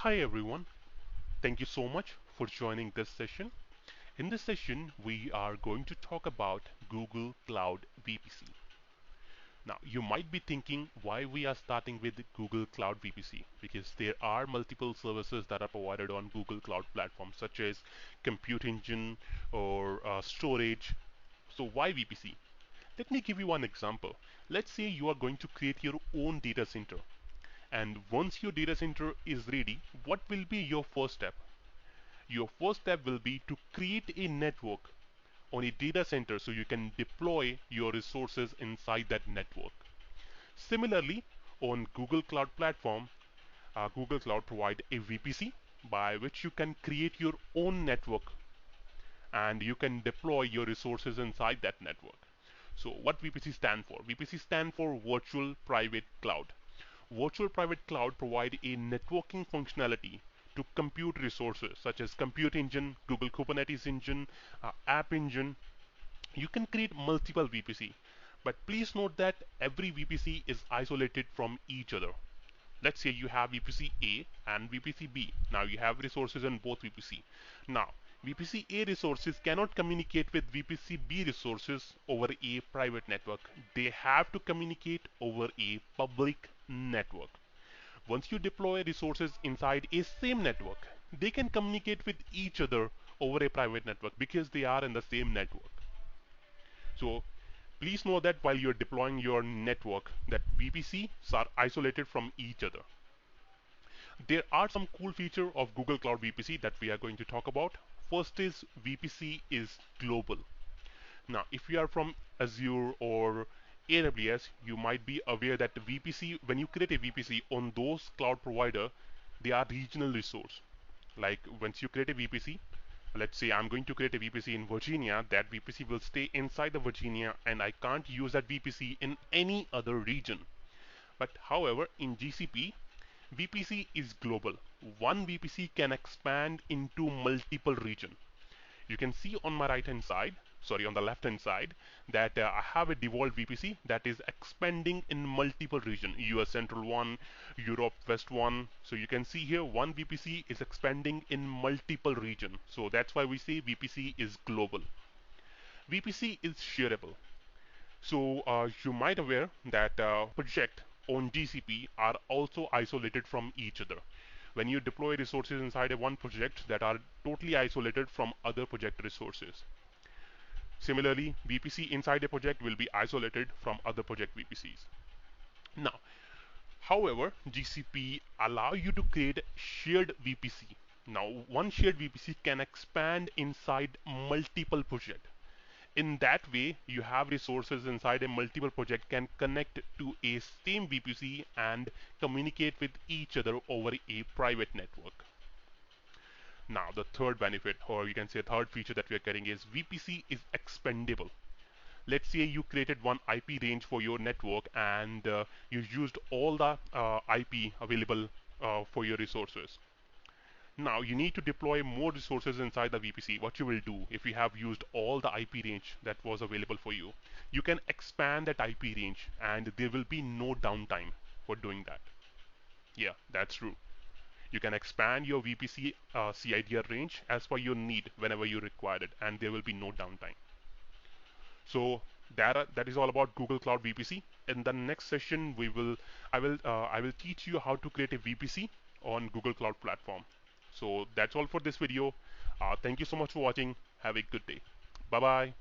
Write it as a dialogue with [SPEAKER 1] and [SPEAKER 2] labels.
[SPEAKER 1] Hi everyone, thank you so much for joining this session. In this session, we are going to talk about Google Cloud VPC. Now, you might be thinking why we are starting with Google Cloud VPC because there are multiple services that are provided on Google Cloud platform such as Compute Engine or storage. So why VPC? Let me give you one example. Let's say you are going to create your own data center. And once your data center is ready, what will be your first step? Your first step will be to create a network on a data center so you can deploy your resources inside that network. Similarly, on Google Cloud Platform, Google Cloud provide a VPC by which you can create your own network and you can deploy your resources inside that network. So what VPC stand for? VPC stand for Virtual Private Cloud. Virtual Private Cloud provide a networking functionality to compute resources such as Compute Engine, Google Kubernetes Engine, App Engine. You can create multiple VPC, but please note that every VPC is isolated from each other. Let's say you have VPC A and VPC B. Now you have resources in both VPC. Now VPC A resources cannot communicate with VPC B resources over a private network. They have to communicate over a public network. Once you deploy resources inside a same network, they can communicate with each other over a private network because they are in the same network. So please know that while you're deploying your network, that VPCs are isolated from each other. There are some cool features of Google Cloud VPC that we are going to talk about. First is VPC is global. Now, if you are from Azure or AWS, you might be aware that the VPC, when you create a VPC on those cloud provider, they are regional resource. Like once you create a VPC, let's say I'm going to create a VPC in Virginia, that VPC will stay inside the Virginia and I can't use that VPC in any other region. But however, in GCP, VPC is global. One VPC can expand into multiple regions. You can see on my right hand side, sorry, on the left hand side, that I have a default VPC that is expanding in multiple regions: US Central 1, Europe West 1. So you can see here one VPC is expanding in multiple regions. So that's why we say VPC is global. VPC is shareable. So you might aware that project on GCP are also isolated from each other. When you deploy resources inside a one project that are totally isolated from other project resources. Similarly, VPC inside a project will be isolated from other project VPCs. Now, however, GCP allow you to create shared VPC. Now, one shared VPC can expand inside multiple projects. In that way, you have resources inside a multiple project can connect to a same VPC and communicate with each other over a private network. Now, the third benefit, or you can say third feature that we are getting, is VPC is expandable. Let's say you created one IP range for your network and you used all the IP available for your resources. Now you need to deploy more resources inside the VPC. What you will do if you have used all the IP range that was available for you, you can expand that IP range and there will be no downtime for doing that. Yeah, that's true. You can expand your VPC CIDR range as per your need whenever you require it, and there will be no downtime. So that is all about Google Cloud VPC. In the next session, I will teach you how to create a VPC on Google Cloud Platform. So that's all for this video. Thank you so much for watching. Have a good day. Bye bye.